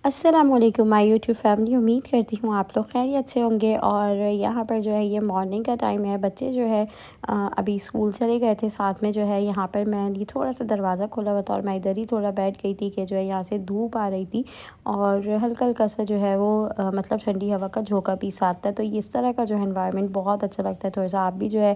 السلام علیکم مائی YouTube family, امید کرتی ہوں آپ لوگ خیریت سے ہوں گے۔ اور یہاں پر جو ہے یہ مارننگ کا ٹائم ہے، بچے جو ہے ابھی اسکول چلے گئے تھے، ساتھ میں جو ہے یہاں پر میں نے تھوڑا سا دروازہ کھولا ہوا تھا اور میں ادھر ہی تھوڑا بیٹھ گئی تھی کہ جو ہے یہاں سے دھوپ آ رہی تھی اور ہلکا ہلکا سا جو ہے وہ مطلب ٹھنڈی ہوا کا جھونکا بھی ساتھ ہے، تو اس طرح کا جو ہے انوائرمنٹ بہت اچھا لگتا ہے۔ تھوڑا سا آپ بھی جو ہے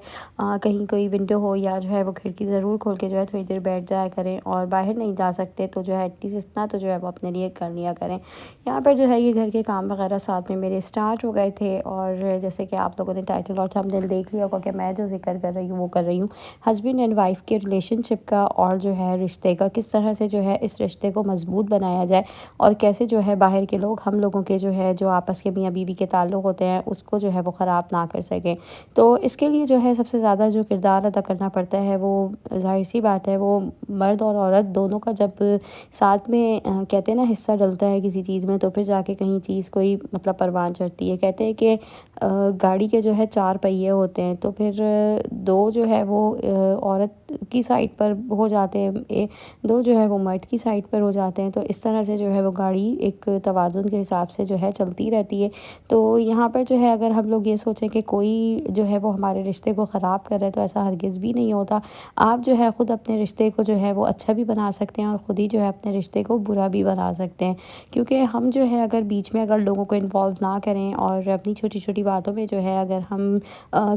کہیں کوئی ونڈو ہو یا جو ہے وہ کھڑکی ضرور کھول کے جو ہے تھوڑی دیر بیٹھ جایا کریں، اور باہر نہیں جا سکتے تو جو ہے ایٹ لیسٹ اتنا تو جو ہے وہ اپنے لیے کر لیا کریں۔ یہاں پر جو ہے یہ گھر کے کام وغیرہ ساتھ میں میرے اسٹارٹ ہو گئے تھے، اور جیسے کہ آپ لوگوں نے ٹائٹل اور تھمبنیل دیکھ لیا ہوگا کہ میں جو ذکر کر رہی ہوں وہ کر رہی ہوں ہسبینڈ اینڈ وائف کے ریلیشن شپ کا، اور جو ہے رشتے کا، کس طرح سے جو ہے اس رشتے کو مضبوط بنایا جائے اور کیسے جو ہے باہر کے لوگ ہم لوگوں کے جو ہے جو آپس کے میاں بیوی کے تعلق ہوتے ہیں اس کو جو ہے وہ خراب نہ کر سکیں۔ تو اس کے لیے جو ہے سب سے زیادہ جو کردار ادا کرنا پڑتا ہے وہ ظاہر سی بات ہے وہ مرد اور عورت دونوں کا جب ساتھ میں کہتے ہیں نا حصہ ڈلتا ہے کسی چیز میں، تو پھر جا کے کہیں چیز کوئی مطلب پروان چڑھتی ہے۔ کہتے ہیں کہ گاڑی کے جو ہے چار پہیے ہوتے ہیں، تو پھر دو جو ہے وہ عورت کی سائڈ پر ہو جاتے ہیں، دو جو ہے وہ مرد کی سائڈ پر ہو جاتے ہیں، تو اس طرح سے جو ہے وہ گاڑی ایک توازن کے حساب سے جو ہے چلتی رہتی ہے۔ تو یہاں پر جو ہے اگر ہم لوگ یہ سوچیں کہ کوئی جو ہے وہ ہمارے رشتے کو خراب کر رہا ہے تو ایسا ہرگز بھی نہیں ہوتا۔ آپ جو ہے خود اپنے رشتے کو جو ہے وہ اچھا بھی بنا سکتے ہیں اور خود ہی جو ہے اپنے رشتے کو برا بھی بنا سکتے ہیں، کیونکہ ہم جو ہے اگر بیچ میں اگر لوگوں کو انوالو نہ کریں اور اپنی چھوٹی چھوٹی باتوں میں جو ہے اگر ہم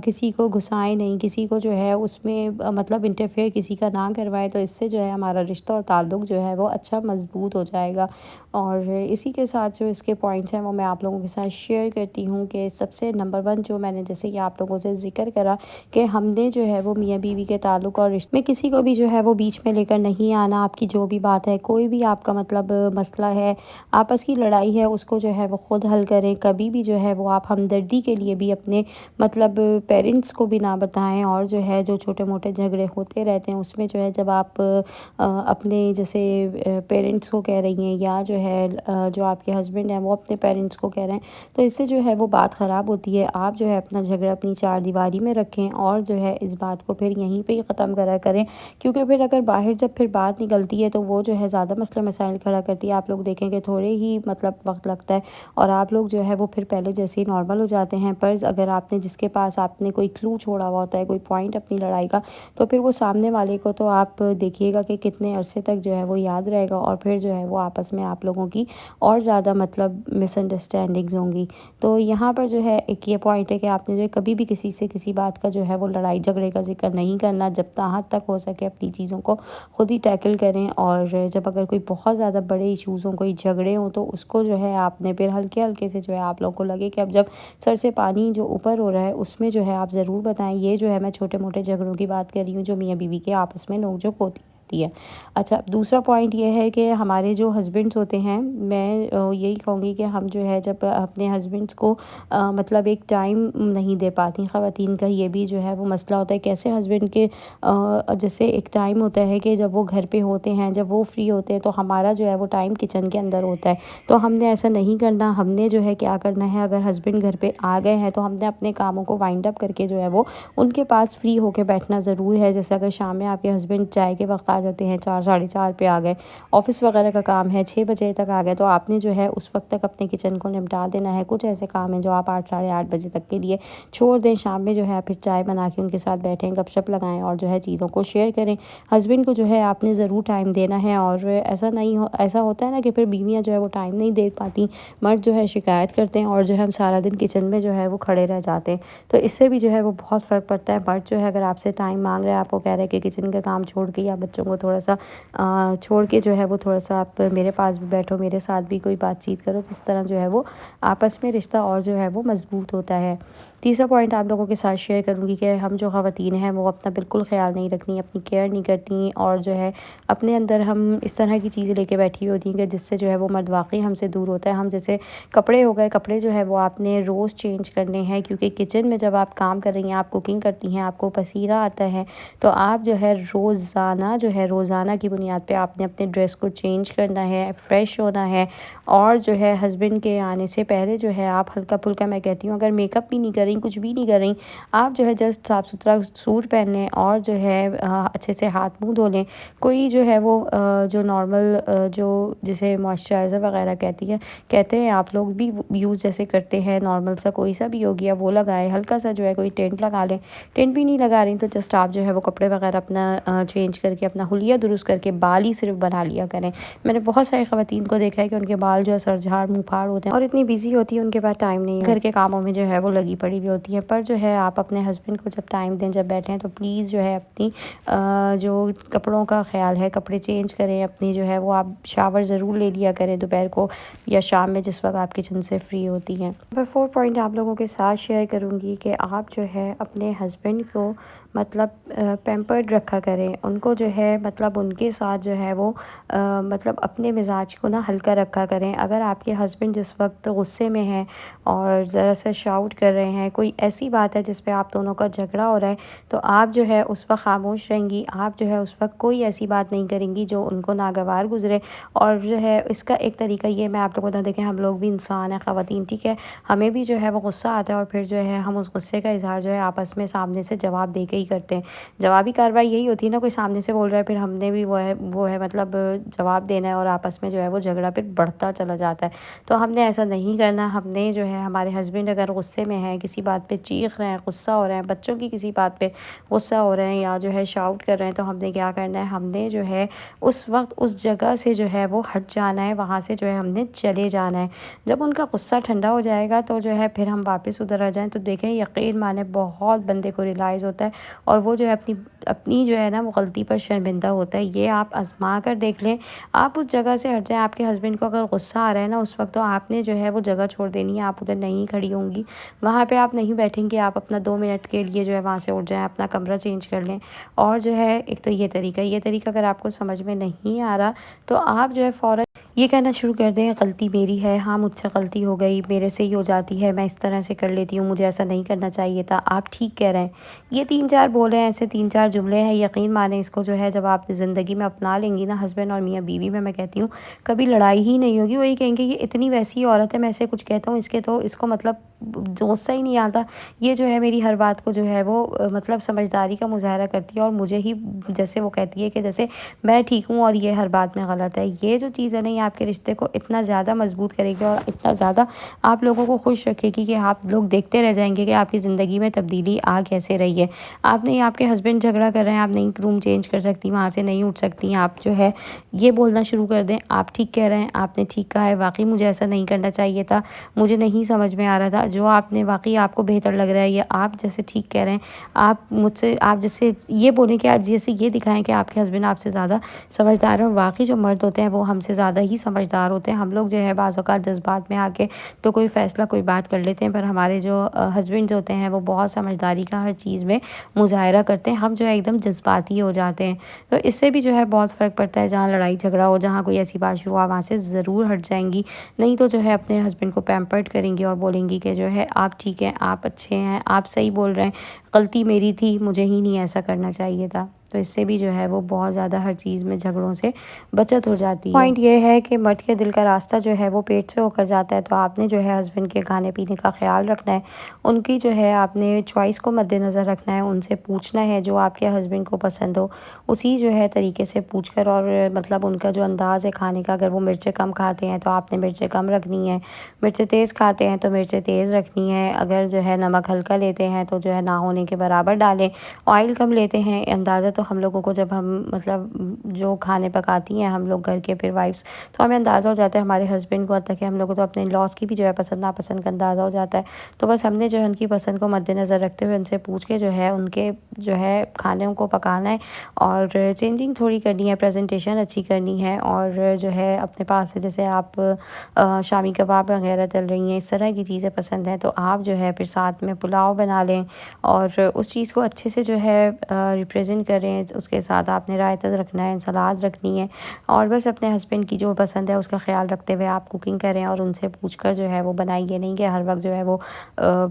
کسی کو گھسائیں نہیں، کسی کو جو ہے اس میں مطلب انٹرفیئر کسی کا نہ کروائے، تو اس سے جو ہے ہمارا رشتہ اور تعلق جو ہے وہ اچھا مضبوط ہو جائے گا۔ اور اسی کے ساتھ جو اس کے پوائنٹس ہیں وہ میں آپ لوگوں کے ساتھ شیئر کرتی ہوں کہ سب سے نمبر ون جو میں نے جیسے کہ آپ لوگوں سے ذکر کرا کہ ہم نے جو ہے وہ میاں بیوی کے تعلق اور رشتے میں کسی کو بھی جو ہے وہ بیچ میں لے کر نہیں آنا۔ آپ کی جو بھی بات ہے، کوئی بھی آپ کا مطلب مسئلہ ہے، آپس کی لڑائی ہے، اس کو جو ہے وہ خود حل کریں۔ کبھی بھی جو ہے وہ آپ ہمدردی کے لیے بھی اپنے مطلب پیرنٹس کو بھی نہ بتائیں، اور جو ہے جو چھوٹے موٹے جھگڑے ہوتے رہتے ہیں اس میں جو ہے جب آپ اپنے جیسے پیرنٹس کو کہہ رہی ہیں یا جو ہے جو آپ کے ہسبینڈ ہیں وہ اپنے پیرنٹس کو کہہ رہے ہیں، تو اس سے جو ہے وہ بات خراب ہوتی ہے۔ آپ جو ہے اپنا جھگڑا اپنی چار دیواری میں رکھیں اور جو ہے اس بات کو پھر یہیں پہ ہی ختم کرا کریں، کیونکہ پھر اگر باہر جب پھر بات نکلتی ہے تو وہ جو ہے زیادہ مسئلہ مسائل کھڑا کرتی ہے۔ آپ لوگ دیکھیں کہ تھوڑے ہی مطلب وقت لگتا ہے اور آپ لوگ جو ہے وہ پھر پہلے جیسے ہی نارمل ہو جاتے ہیں، پر اگر آپ نے جس کے پاس آپ نے کوئی کلو چھوڑا ہوا ہوتا ہے، کوئی پوائنٹ اپنی لڑائی کا، تو پھر وہ سامنے والے کو تو آپ دیکھیے گا کہ کتنے عرصے تک جو ہے وہ یاد رہے گا، اور پھر جو ہے وہ آپس میں آپ لوگوں کی اور زیادہ مطلب مس انڈرسٹینڈنگز ہوں گی۔ تو یہاں پر جو ہے ایک یہ پوائنٹ ہے کہ آپ نے جو ہے کبھی بھی کسی سے کسی بات کا جو ہے وہ لڑائی جھگڑے کا ذکر نہیں کرنا، جب حد تک ہو سکے اپنی چیزوں کو خود ہی ٹیکل کریں، اور جب اگر کوئی بہت زیادہ بڑے ایشوز ہوں، کوئی جھگڑے ہوں، تو اس کو جو ہے آپ نے پھر ہلکے ہلکے سے جو ہے آپ لوگوں کو لگے کہ اب جب سر سے پانی جو اوپر ہو رہا ہے اس میں جو ہے آپ ضرور بتائیں۔ یہ جو ہے میں چھوٹے موٹے جھگڑوں کی بات کر رہی ہوں جو میاں بیوی کے آپس میں نوک جھوک ہوتی رہتی ہے۔ اچھا، دوسرا پوائنٹ یہ ہے کہ ہمارے جو ہسبینڈس ہوتے ہیں، میں یہی کہوں گی کہ ہم جو ہے جب اپنے ہسبینڈس کو مطلب ایک ٹائم نہیں دے پاتی، خواتین کا یہ بھی جو ہے وہ مسئلہ ہوتا ہے، کیسے ہسبینڈ کے جیسے ایک ٹائم ہوتا ہے کہ جب وہ گھر پہ ہوتے ہیں، جب وہ فری ہوتے ہیں، تو ہمارا جو ہے وہ ٹائم کچن کے اندر ہوتا ہے، تو ہم نے ایسا نہیں کرنا۔ ہم نے جو ہے کیا کرنا ہے، اگر ہسبینڈ گھر پہ آ گئے ہیں تو ہم نے اپنے کاموں کو وائنڈ اپ کر کے جو ہے وہ ان کے پاس فری ہو کے بیٹھنا ضرور ہے۔ جیسے اگر شام میں آپ کے ہسبینڈ چائے کے وقت آ جاتے ہیں، 4 ساڑھے 4 پہ آ گئے، آفس وغیرہ کا کام ہے 6 بجے تک آ گئے، تو آپ نے جو ہے اس وقت تک اپنے کچن کو نمٹا دینا ہے۔ کچھ ایسے کام ہیں جو آپ 8 ساڑھے 8 بجے تک کے لیے چھوڑ دیں، شام میں جو ہے پھر چائے بنا کے ان کے ساتھ بیٹھیں، گپ شپ لگائیں اور جو ہے چیزوں کو شیئر کریں۔ ہسبینڈ کو جو ہے آپ نے ضرور ٹائم دینا ہے، اور ایسا ہوتا ہے نا کہ پھر بیویاں جو ہے وہ ٹائم نہیں دے پاتی، مرد جو ہے شکایت کرتے ہیں اور جو ہے ہم سارا دن کچن میں جو ہے وہ کھڑے رہ جاتے ہیں، تو اس سے بھی جو ہے وہ بہت فرق پڑتا ہے۔ مرد جو ہے اگر آپ سے ٹائم مانگ رہا ہے، آپ کو کہہ رہا ہے کہ کچن کا کام چھوڑ کے یا بچوں کو تھوڑا سا چھوڑ کے جو ہے وہ تھوڑا سا آپ میرے پاس بھی بیٹھو، میرے ساتھ بھی کوئی بات چیت کرو، تو اس طرح جو ہے وہ آپس میں رشتہ اور جو ہے وہ مضبوط ہوتا ہے۔ تیسرا پوائنٹ آپ لوگوں کے ساتھ شیئر کروں گی کہ ہم جو خواتین ہیں وہ اپنا بالکل خیال نہیں رکھتی، اپنی کیئر نہیں کرتی، اور جو ہے اپنے اندر ہم اس طرح کی چیزیں لے کے بیٹھی ہوتی ہیں کہ جس سے جو ہے وہ مرد واقعی ہم سے دور ہوتا ہے۔ ہم جیسے کپڑے ہو گئے، کپڑے جو ہے وہ آپ نے روز چینج کرنے ہیں، کیونکہ کچن میں جب آپ کام کر رہی ہیں، آپ کوکنگ کرتی ہیں، آپ کو پسینہ آتا ہے، تو آپ جو ہے روزانہ کی بنیاد پہ آپ نے اپنے ڈریس کو چینج کرنا ہے، فریش ہونا ہے، اور جو ہے ہسبینڈ کے آنے سے پہلے جو ہے آپ ہلکا پھلکا، میں کہتی ہوں اگر میک اپ بھی نہیں کر رہی، کچھ بھی نہیں کر رہی، آپ جو ہے جسٹ صاف ستھرا سوٹ پہن لیں اور جو ہے اچھے سے ہاتھ منہ دھو لیں۔ کوئی جو ہے وہ جو نارمل جو جسے موئسچرائزر وغیرہ کہتے ہیں آپ لوگ بھی یوز جیسے کرتے ہیں، نارمل سا کوئی سا بھی ہو گیا وہ لگائیں، ہلکا سا جو ہے کوئی ٹینٹ لگا لیں۔ ٹینٹ بھی نہیں لگا رہی تو جسٹ آپ جو ہے وہ کپڑے وغیرہ اپنا چینج کر کے، اپنا حلیہ درست کر کے بال ہی صرف بنا لیا کریں۔ میں نے بہت ساری خواتین کو دیکھا ہے کہ ان کے بال جو ہے سر جھاڑ منہ پھاڑ ہوتے ہیں اور اتنی بزی ہوتی ہے ان کے پاس ٹائم نہیں ہے، گھر کے کاموں میں جو ہے وہ لگی پڑی ہوئی ہوتی ہے۔ پر جو ہے آپ اپنے ہسبینڈ کو جب ٹائم دیں، جب بیٹھیں تو پلیز جو ہے اپنی جو کپڑوں کا خیال ہے، کپڑے چینج کریں اپنی، جو ہے وہ آپ شاور ضرور لے لیا کریں دوپہر کو یا شام میں جس وقت آپ کچن سے فری ہوتی ہیں۔ نمبر 4 پوائنٹ آپ لوگوں کے ساتھ شیئر کروں گی کہ آپ جو ہے اپنے ہسبینڈ کو مطلب پیمپرڈ رکھا کریں، ان کو جو ہے مطلب ان کے ساتھ جو ہے وہ مطلب اپنے مزاج کو نا ہلکا رکھا کریں۔ اگر آپ کے ہسبینڈ جس وقت غصے میں ہیں اور ذرا سا شاؤٹ کر رہے ہیں، کوئی ایسی بات ہے جس پہ آپ دونوں کا جھگڑا ہو رہا ہے، تو آپ جو ہے اس وقت خاموش رہیں گی، آپ جو ہے اس وقت کوئی ایسی بات نہیں کریں گی جو ان کو ناگوار گزرے۔ اور جو ہے اس کا ایک طریقہ یہ میں آپ لوگوں کو بتا دیں کہ ہم لوگ بھی انسان ہیں، خواتین، ٹھیک ہے، ہمیں بھی جو ہے وہ غصہ آتا ہے اور پھر جو ہے ہم اس غصے کا اظہار جو ہے آپس میں سامنے سے جواب دے کے ہی کرتے ہیں۔ جوابی کارروائی یہی ہوتی ہے نا، کوئی سامنے سے بول رہا ہے پھر ہم نے بھی وہ ہے مطلب جواب دینا ہے اور آپس میں جو ہے وہ جھگڑا پھر بڑھتا چلا جاتا ہے۔ تو ہم نے ایسا نہیں کرنا، ہم نے جو ہے ہمارے ہسبینڈ اگر غصے میں ہیں، کسی بات پہ چیخ رہے ہیں، غصہ ہو رہے ہیں، بچوں کی کسی بات پہ غصہ ہو رہے ہیں یا جو ہے شاؤٹ کر رہے ہیں، تو ہم نے کیا کرنا ہے، ہم نے جو ہے اس وقت اس جگہ سے جو ہے وہ ہٹ جانا ہے، وہاں سے جو ہے ہم نے چلے جانا ہے۔ جب ان کا غصہ ٹھنڈا ہو جائے گا تو جو ہے پھر ہم واپس ادھر آ جائیں تو دیکھیں یقین مانے بہت بندے کو ریلائز ہوتا ہے اور وہ جو ہے اپنی جو ہے نا وہ غلطی پر شرمندہ ہوتا ہے۔ یہ آپ آزما کر دیکھ لیں، آپ اس جگہ سے ہٹ جائیں۔ آپ کے ہسبینڈ کو اگر غصہ آ رہا ہے نا اس وقت، تو آپ نے جو ہے وہ جگہ چھوڑ دینی ہے، آپ ادھر نہیں کھڑی ہوں گی، وہاں پہ آپ نہیں بیٹھیں گے، آپ اپنا 2 منٹ کے لیے جو ہے وہاں سے اٹھ جائیں، اپنا کمرہ چینج کر لیں۔ اور جو ہے ایک تو یہ طریقہ اگر آپ کو سمجھ میں نہیں آ رہا تو آپ جو ہے فوراً یہ کہنا شروع کر دیں، غلطی میری ہے، ہاں مجھ سے غلطی ہو گئی، میرے سے ہی ہو جاتی ہے، میں اس طرح سے کر لیتی ہوں، مجھے ایسا نہیں کرنا چاہیے تھا، آپ ٹھیک کہہ رہے ہیں۔ یہ 3-4 بولے ہیں، ایسے 3-4 جملے ہیں، یقین مانیں اس کو جو ہے جب آپ زندگی میں اپنا لیں گی نا، ہسبینڈ اور میاں بیوی میں کہتی ہوں کبھی لڑائی ہی نہیں ہوگی۔ وہی کہیں گے یہ اتنی ویسی عورت ہے، میں اسے کچھ کہتا ہوں اس کو مطلب غصہ ہی نہیں آتا، یہ جو ہے میری ہر بات کو جو ہے وہ مطلب سمجھداری کا مظاہرہ کرتی ہے اور مجھے ہی جیسے وہ کہتی ہے کہ جیسے میں ٹھیک ہوں اور یہ ہر بات میں غلط ہے۔ یہ جو چیز ہے نا، یہ آپ کے رشتے کو اتنا زیادہ مضبوط کرے گی اور اتنا زیادہ آپ لوگوں کو خوش رکھے گی کہ آپ لوگ دیکھتے رہ جائیں گے کہ آپ کی زندگی میں تبدیلی آ کیسے رہی ہے۔ آپ نہیں، آپ کے ہسبینڈ جھگڑا کر رہے ہیں، آپ نہیں روم چینج کر سکتی، وہاں سے نہیں اٹھ سکتی، آپ جو ہے یہ بولنا شروع کر دیں، آپ ٹھیک کہہ رہے ہیں، آپ نے ٹھیک کہا ہے، واقعی مجھے ایسا نہیں کرنا چاہیے تھا، مجھے نہیں سمجھ میں آ رہا تھا، جو آپ نے واقعی آپ کو بہتر لگ رہا ہے، یا آپ جیسے ٹھیک کہہ رہے ہیں، آپ مجھ سے، آپ جیسے یہ بولیں کہ آپ جیسے یہ دکھائیں کہ آپ کے ہسبینڈ آپ سے زیادہ سمجھدار ہیں، اور واقعی جو مرد ہوتے ہیں وہ ہم سے زیادہ ہی سمجھدار ہوتے ہیں۔ ہم لوگ جو ہے بعض اوقات جذبات میں آ کے تو کوئی فیصلہ کوئی بات کر لیتے ہیں، پر ہمارے جو ہسبینڈ ہوتے ہیں وہ بہت سمجھداری کا ہر چیز میں مظاہرہ کرتے ہیں، ہم جو ہے ایک دم جذباتی ہو جاتے ہیں۔ تو اس سے بھی جو ہے بہت فرق پڑتا ہے، جہاں لڑائی جھگڑا ہو، جہاں کوئی ایسی بات شروع ہو، وہاں سے ضرور ہٹ جائیں گی، نہیں تو جو ہے اپنے ہسبینڈ کو پیمپرڈ کریں گی اور بولیں گی کہ جو ہے آپ ٹھیک ہیں، آپ اچھے ہیں، آپ صحیح بول رہے ہیں، غلطی میری تھی، مجھے ہی نہیں ایسا کرنا چاہیے تھا۔ تو اس سے بھی جو ہے وہ بہت زیادہ ہر چیز میں جھگڑوں سے بچت ہو جاتی ہے۔ پوائنٹ یہ ہے کہ مرد کے دل کا راستہ جو ہے وہ پیٹ سے ہو کر جاتا ہے، تو آپ نے جو ہے ہسبینڈ کے کھانے پینے کا خیال رکھنا ہے، ان کی جو ہے آپ نے چوائس کو مد نظر رکھنا ہے، ان سے پوچھنا ہے جو آپ کے ہسبینڈ کو پسند ہو اسی جو ہے طریقے سے پوچھ کر، اور مطلب ان کا جو انداز ہے کھانے کا، اگر وہ مرچیں کم کھاتے ہیں تو آپ نے مرچیں کم رکھنی ہیں، مرچیں تیز کھاتے ہیں تو مرچیں تیز رکھنی ہے، اگر جو ہے نمک ہلکا لیتے ہیں تو جو ہے نہ ہونے کے برابر ڈالیں، آئل کم لیتے ہیں اندازہ، تو ہم لوگوں کو جب ہم مطلب جو کھانے پکاتی ہیں ہم لوگ گھر کے پھر وائفس، تو ہمیں اندازہ ہو جاتا ہے، ہمارے ہسبینڈ کو حتیٰ کہ ہم لوگوں تو اپنے لاس کی بھی جو ہے پسند ناپسند کا اندازہ ہو جاتا ہے، تو بس ہم نے جو ہے ان کی پسند کو مد نظر رکھتے ہوئے ان سے پوچھ کے جو ہے ان کے جو ہے کھانوں کو پکانا ہے، اور چینجنگ تھوڑی کرنی ہے، پریزنٹیشن اچھی کرنی ہے، اور جو ہے اپنے پاس سے جیسے آپ شامی کباب وغیرہ تل رہی ہیں، اس طرح کی چیزیں پسند ہیں، تو آپ جو ہے پھر ساتھ میں پلاؤ بنا لیں اور اس چیز کو اچھے سے جو ہے ریپریزنٹ کریں، ہیں، اس کے ساتھ آپ نے رائتا رکھنا ہے، سلاد رکھنی ہے، اور بس اپنے ہسبینڈ کی جو پسند ہے اس کا خیال رکھتے ہوئے آپ کوکنگ کریں اور ان سے پوچھ کر جو ہے وہ بنائیں۔ یہ نہیں کہ ہر وقت جو ہے وہ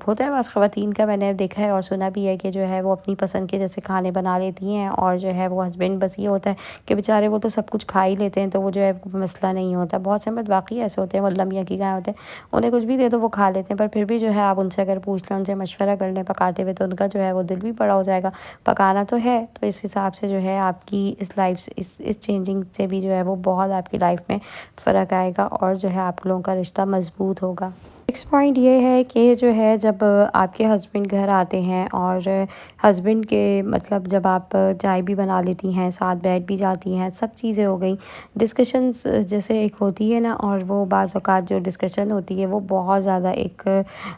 ہوتا ہے بعض خواتین کا، میں نے دیکھا ہے اور سنا بھی ہے کہ جو ہے وہ اپنی پسند کے جیسے کھانے بنا لیتی ہیں، اور جو ہے وہ ہسبینڈ بس یہ ہوتا ہے کہ بیچارے وہ تو سب کچھ کھا ہی لیتے ہیں، تو وہ جو ہے مسئلہ نہیں ہوتا۔ بہت سے مرد واقعی ایسے ہوتے ہیں، وہ اللہ میاں کی گائے ہوتے ہیں، انہیں کچھ بھی دے دو وہ کھا لیتے ہیں، پر پھر بھی جو ہے آپ ان سے اگر پوچھ لیں، ان سے مشورہ کر لیں پکاتے ہوئے، تو ان کا جو ہے وہ دل بھی بڑا ہو جائے گا۔ پکانا تو ہے، تو اس حساب سے جو ہے آپ کی اس لائف سے اس چینجنگ سے بھی جو ہے وہ بہت آپ کی لائف میں فرق آئے گا، اور جو ہے آپ لوگوں کا رشتہ مضبوط ہوگا۔ نیکسٹ پوائنٹ یہ ہے کہ جو ہے جب آپ کے ہسبینڈ گھر آتے ہیں، اور ہسبینڈ کے مطلب جب آپ چائے بھی بنا لیتی ہیں، ساتھ بیٹھ بھی جاتی ہیں، سب چیزیں ہو گئیں، ڈسکشنز جیسے ایک ہوتی ہے نا، اور وہ بعض اوقات جو ڈسکشن ہوتی ہے وہ بہت زیادہ ایک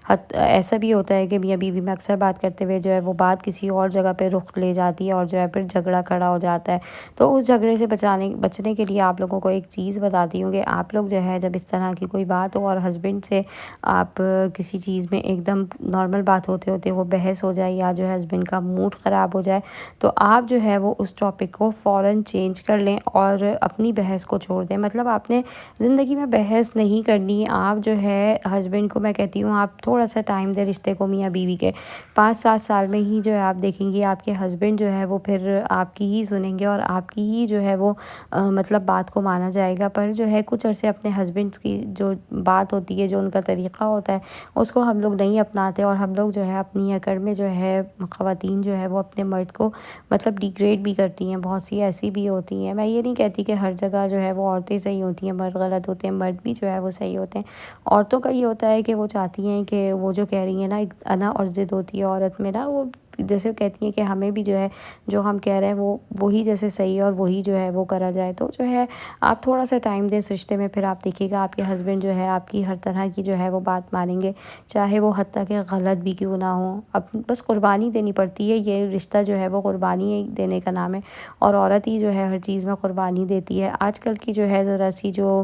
حد ایسا بھی ہوتا ہے کہ میاں بیوی میں اکثر بات کرتے ہوئے جو ہے وہ بات کسی اور جگہ پہ رخ لے جاتی ہے، اور جو ہے پھر جھگڑا کھڑا ہو جاتا ہے۔ تو اس جھگڑے سے بچنے کے لیے آپ لوگوں کو ایک چیز بتاتی ہوں کہ آپ لوگ جو ہے جب اس طرح کی کوئی بات ہو اور ہسبینڈ سے آپ کسی چیز میں ایک دم نارمل بات ہوتے ہوتے وہ بحث ہو جائے، یا جو ہے ہسبینڈ کا موڈ خراب ہو جائے، تو آپ جو ہے وہ اس ٹاپک کو فوراً چینج کر لیں اور اپنی بحث کو چھوڑ دیں۔ مطلب آپ نے زندگی میں بحث نہیں کرنی، آپ جو ہے ہسبینڈ کو میں کہتی ہوں آپ تھوڑا سا ٹائم دیں رشتے کو، میاں بیوی کے 5-7 سال میں ہی جو ہے آپ دیکھیں گے آپ کے ہسبینڈ جو ہے وہ پھر آپ کی ہی سنیں گے، اور آپ کی ہی جو ہے وہ مطلب بات کو مانا جائے گا۔ پر جو ہے کچھ عرصے اپنے ہسبینڈ کی جو بات ہوتی ہے، جو ان کا طریقہ ہوتا ہے، اس کو ہم لوگ نہیں اپناتے، اور ہم لوگ جو ہے اپنی اکڑ میں جو ہے خواتین جو ہے وہ اپنے مرد کو مطلب ڈیگریڈ بھی کرتی ہیں۔ بہت سی ایسی بھی ہوتی ہیں، میں یہ نہیں کہتی کہ ہر جگہ جو ہے وہ عورتیں صحیح ہوتی ہیں، مرد غلط ہوتے ہیں، مرد بھی جو ہے وہ صحیح ہوتے ہیں۔ عورتوں کا یہ ہوتا ہے کہ وہ چاہتی ہیں کہ وہ جو کہہ رہی ہیں نا، ایک انا اور ضد ہوتی ہے عورت میں نا، وہ جیسے کہتی ہیں کہ ہمیں بھی جو ہے جو ہم کہہ رہے ہیں وہ وہی جیسے صحیح ہے اور وہی جو ہے وہ کرا جائے۔ تو جو ہے آپ تھوڑا سا ٹائم دیں اس رشتے میں، پھر آپ دیکھیے گا آپ کے ہسبینڈ جو ہے آپ کی ہر طرح کی جو ہے وہ بات مانیں گے، چاہے وہ حتیٰ کہ غلط بھی کیوں نہ ہو۔ اب بس قربانی دینی پڑتی ہے، یہ رشتہ جو ہے وہ قربانی دینے کا نام ہے، اور عورت ہی جو ہے ہر چیز میں قربانی دیتی ہے۔ آج کل کی جو ہے ذرا سی جو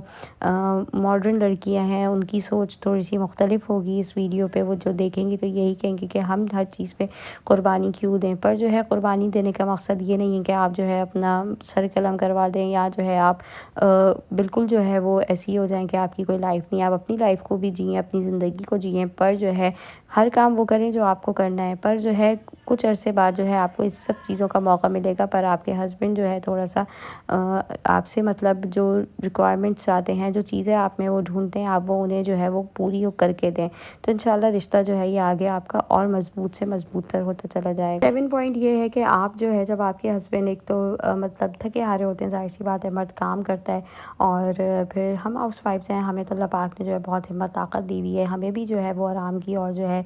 ماڈرن لڑکیاں ہیں، ان کی سوچ تھوڑی سی مختلف ہوگی۔ اس ویڈیو پہ وہ جو دیکھیں گی تو یہی کہیں گی کہ ہم ہر چیز پہ قربانی کیوں دیں، پر جو ہے قربانی دینے کا مقصد یہ نہیں ہے کہ آپ جو ہے اپنا سر قلم کروا دیں، یا جو ہے آپ بالکل جو ہے وہ ایسی ہو جائیں کہ آپ کی کوئی لائف نہیں۔ آپ اپنی لائف کو بھی جئیں، اپنی زندگی کو جئیں، پر جو ہے ہر کام وہ کریں جو آپ کو کرنا ہے، پر جو ہے کچھ عرصے بعد جو ہے آپ کو اس سب چیزوں کا موقع ملے گا، پر آپ کے ہسبینڈ جو ہے تھوڑا سا آپ سے مطلب جو ریکوائرمنٹس آتے ہیں، جو چیزیں آپ میں وہ ڈھونڈتے ہیں، آپ وہ انہیں جو ہے وہ پوری کر کے دیں، تو انشاءاللہ رشتہ جو ہے یہ آگے آپ کا اور مضبوط سے مضبوط تر ہوتا چلا جائے گا۔ 7 پوائنٹ یہ ہے کہ آپ جو ہے جب آپ کے ہسبینڈ ایک تو مطلب تھکے ہارے ہوتے ہیں، ظاہر سی بات ہے مرد کام کرتا ہے، اور پھر ہم ہاؤس وائفس ہیں، ہمیں تو اللہ پاک نے جو ہے بہت ہمت طاقت دی ہوئی ہے، ہمیں بھی جو ہے وہ آرام کی اور جو ہے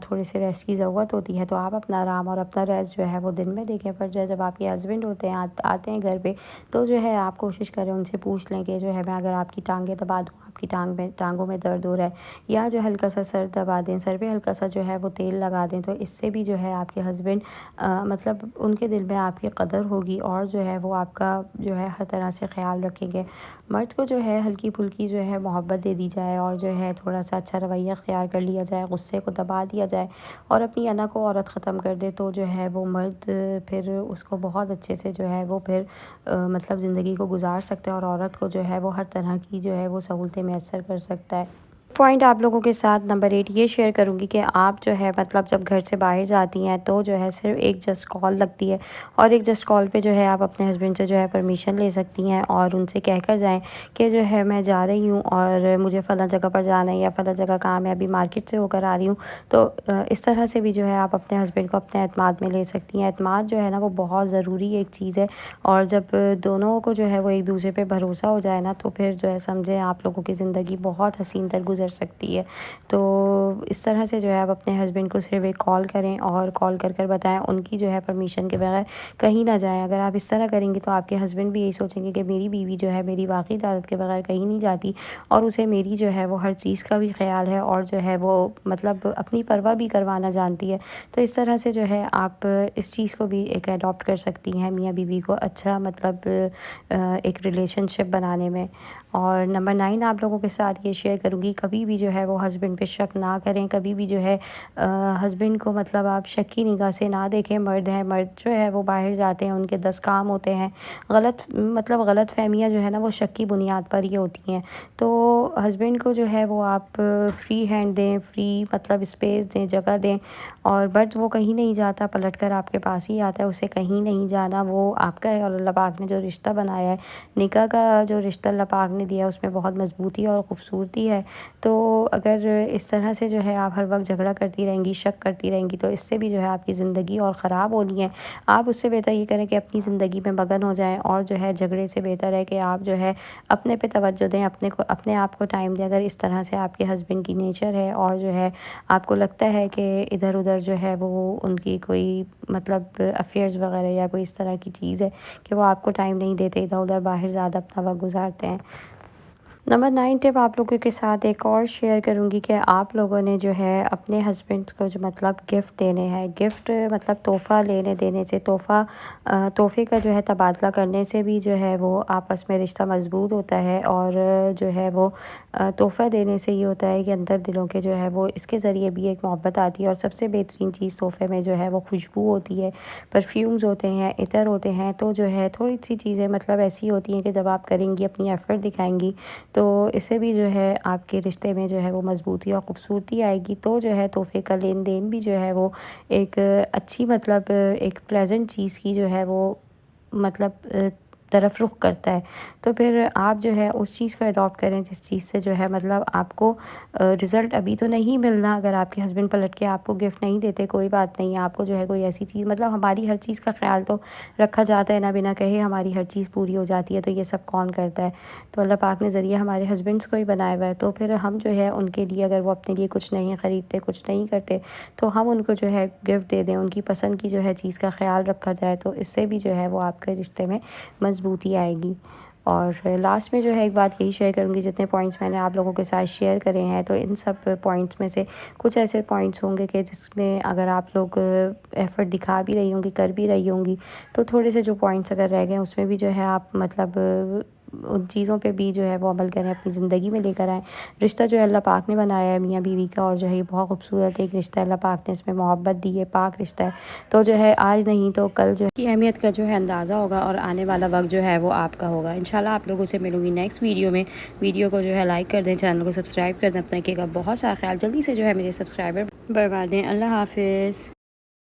تھوڑے سے ریسٹ کی ضرورت ہوتی ہے، تو آپ اپنا آرام اور اپنا ریسٹ جو ہے وہ دن میں دیکھیں، پر جو ہے جب آپ کے ہسبینڈ ہوتے ہیں آتے ہیں گھر پہ، تو جو ہے آپ کوشش کریں ان سے پوچھ لیں کہ جو ہے میں اگر آپ کی ٹانگیں دبا دوں، آپ کی ٹانگوں میں درد ہو رہا ہے، یا جو ہلکا سا سر دبا دیں، سر پہ ہلکا سا جو ہے وہ تیل لگا دیں، تو اس سے بھی جو ہے آپ کے ہسبینڈ مطلب ان کے دل میں آپ کی قدر ہوگی، اور جو ہے وہ آپ کا جو ہے ہر طرح سے خیال رکھیں گے۔ مرد کو جو ہے ہلکی پھلکی جو ہے محبت دے دی جائے، اور جو ہے تھوڑا سا اچھا رویہ اختیار کر لیا جائے، غصے کو دبا دیا جائے، اور اپنی انا کو عورت ختم کر دے، تو جو ہے وہ مرد پھر اس کو بہت اچھے سے جو ہے وہ پھر مطلب زندگی کو گزار سکتا ہے، اور عورت کو جو ہے وہ ہر طرح کی جو ہے وہ سہولتیں میسر کر سکتا ہے۔ پوائنٹ آپ لوگوں کے ساتھ نمبر 8 یہ شیئر کروں گی کہ آپ جو ہے مطلب جب گھر سے باہر جاتی ہیں تو جو ہے صرف ایک جسٹ کال لگتی ہے، اور ایک جسٹ کال پہ جو ہے آپ اپنے ہسبینڈ سے جو ہے پرمیشن لے سکتی ہیں، اور ان سے کہہ کر جائیں کہ جو ہے میں جا رہی ہوں اور مجھے فلاں جگہ پر جانا ہے، یا فلاں جگہ کام ہے، ابھی مارکیٹ سے ہو کر آ رہی ہوں۔ تو اس طرح سے بھی جو ہے آپ اپنے ہسبینڈ کو اپنے اعتماد میں لے سکتی ہیں۔ اعتماد جو ہے نا وہ بہت ضروری ایک چیز ہے، اور جب دونوں کو جو ہے وہ ایک دوسرے پہ بھروسہ ہو جائے نا، تو پھر جو ہے سمجھیں آپ لوگوں کی زندگی بہت حسین تر گزر سکتی ہے۔ تو اس طرح سے جو ہے آپ اپنے ہسبینڈ کو صرف ایک کال کریں، اور کال کر کر بتائیں، ان کی جو ہے پرمیشن کے بغیر کہیں نہ جائیں۔ اگر آپ اس طرح کریں گے تو آپ کے ہسبینڈ بھی یہی سوچیں گے کہ میری بیوی جو ہے میری واقعی اجازت کے بغیر کہیں نہیں جاتی، اور اسے میری جو ہے وہ ہر چیز کا بھی خیال ہے، اور جو ہے وہ مطلب اپنی پرواہ بھی کروانا جانتی ہے۔ تو اس طرح سے جو ہے آپ اس چیز کو بھی ایک اڈاپٹ کر سکتی ہیں میاں بیوی کو اچھا مطلب ایک ریلیشن شپ بنانے میں۔ اور نمبر 9 آپ لوگوں کے ساتھ یہ شیئر کروں گی، کبھی کبھی بھی جو ہے وہ ہسبینڈ پہ شک نہ کریں، کبھی بھی جو ہے ہسبینڈ کو مطلب آپ شک کی نگاہ سے نہ دیکھیں۔ مرد ہیں، مرد جو ہے وہ باہر جاتے ہیں، ان کے 10 کام ہوتے ہیں، غلط فہمیاں جو ہے نا وہ شک کی بنیاد پر ہی ہوتی ہیں۔ تو ہسبینڈ کو جو ہے وہ آپ فری ہینڈ دیں، فری مطلب اسپیس دیں، جگہ دیں، اور بٹ وہ کہیں نہیں جاتا، پلٹ کر آپ کے پاس ہی آتا ہے، اسے کہیں نہیں جانا، وہ آپ کا ہے۔ اور اللہ پاک نے جو رشتہ بنایا ہے، نکاح کا جو رشتہ اللہ پاک نے دیا ہے، اس میں بہت مضبوطی اور خوبصورتی ہے۔ تو اگر اس طرح سے جو ہے آپ ہر وقت جھگڑا کرتی رہیں گی، شک کرتی رہیں گی، تو اس سے بھی جو ہے آپ کی زندگی اور خراب ہونی ہے۔ آپ اس سے بہتر یہ کریں کہ اپنی زندگی میں مگن ہو جائیں، اور جو ہے جھگڑے سے بہتر ہے کہ آپ جو ہے اپنے پہ توجہ دیں، اپنے آپ کو ٹائم دیں۔ اگر اس طرح سے آپ کے ہسبینڈ کی نیچر ہے اور جو ہے آپ کو لگتا ہے کہ ادھر ادھر جو ہے وہ ان کی کوئی مطلب افیئرز وغیرہ یا کوئی اس طرح کی چیز ہے کہ وہ آپ کو ٹائم نہیں دیتے، ادھر ادھر باہر زیادہ اپنا وقت گزارتے ہیں۔ نمبر 9 ٹپ آپ لوگوں کے ساتھ ایک اور شیئر کروں گی کہ آپ لوگوں نے جو ہے اپنے ہسبینڈ کو جو مطلب گفٹ دینے ہیں، گفٹ مطلب تحفہ لینے دینے سے، تحفے کا جو ہے تبادلہ کرنے سے بھی جو ہے وہ آپس میں رشتہ مضبوط ہوتا ہے، اور جو ہے وہ تحفہ دینے سے یہ ہوتا ہے کہ اندر دلوں کے جو ہے وہ اس کے ذریعے بھی ایک محبت آتی ہے۔ اور سب سے بہترین چیز تحفے میں جو ہے وہ خوشبو ہوتی ہے، پرفیومز ہوتے ہیں، عطر ہوتے ہیں۔ تو جو ہے تھوڑی سی چیزیں مطلب ایسی ہوتی ہیں کہ جب آپ کریں گی، اپنی ایفرٹ دکھائیں گی، تو اس سے بھی جو ہے آپ کے رشتے میں جو ہے وہ مضبوطی اور خوبصورتی آئے گی۔ تو جو ہے تحفے کا لین دین بھی جو ہے وہ ایک اچھی مطلب ایک پلیزنٹ چیز کی جو ہے وہ مطلب طرف رخ کرتا ہے۔ تو پھر آپ جو ہے اس چیز کو اڈاپٹ کریں جس چیز سے جو ہے مطلب آپ کو رزلٹ ابھی تو نہیں ملنا۔ اگر آپ کے ہسبینڈ پلٹ کے آپ کو گفٹ نہیں دیتے، کوئی بات نہیں، آپ کو جو ہے کوئی ایسی چیز مطلب ہماری ہر چیز کا خیال تو رکھا جاتا ہے، نہ بنا کہے ہماری ہر چیز پوری ہو جاتی ہے، تو یہ سب کون کرتا ہے؟ تو اللہ پاک نے ذریعہ ہمارے ہسبینڈس کو ہی بنایا ہوا ہے۔ تو پھر ہم جو ہے ان کے لیے اگر وہ اپنے لیے کچھ نہیں خریدتے، کچھ نہیں کرتے، تو ہم ان کو جو ہے گفٹ دے دیں، ان کی پسند کی جو ہے چیز کا خیال رکھا جائے، تو اس سے بھی جو ہے وہ آپ کے رشتے میں مضبوطی آئے گی۔ اور لاسٹ میں جو ہے ایک بات یہی شیئر کروں گی، جتنے پوائنٹس میں نے آپ لوگوں کے ساتھ شیئر کرے ہیں، تو ان سب پوائنٹس میں سے کچھ ایسے پوائنٹس ہوں گے کہ جس میں اگر آپ لوگ ایفرٹ دکھا بھی رہی ہوں گی، کر بھی رہی ہوں گی، تو تھوڑے سے جو پوائنٹس اگر رہ گئے اس میں بھی جو ہے آپ مطلب ان چیزوں پہ بھی جو ہے وہ عمل کریں، اپنی زندگی میں لے کر آئیں۔ رشتہ جو ہے اللہ پاک نے بنایا ہے میاں بیوی کا، اور جو ہے یہ بہت خوبصورت ایک رشتہ ہے، اللہ پاک نے اس میں محبت دی ہے، پاک رشتہ ہے۔ تو جو ہے آج نہیں تو کل جو ہے کی اہمیت کا جو ہے اندازہ ہوگا، اور آنے والا وقت جو ہے وہ آپ کا ہوگا۔ انشاءاللہ آپ لوگوں سے ملوں گی نیکسٹ ویڈیو میں۔ ویڈیو کو جو ہے لائک کر دیں، چینل کو سبسکرائب کر دیں، اپنے کا بہت سارا خیال، جلدی سے جو ہے میرے سبسکرائبر بڑھوا دیں۔ اللہ حافظ۔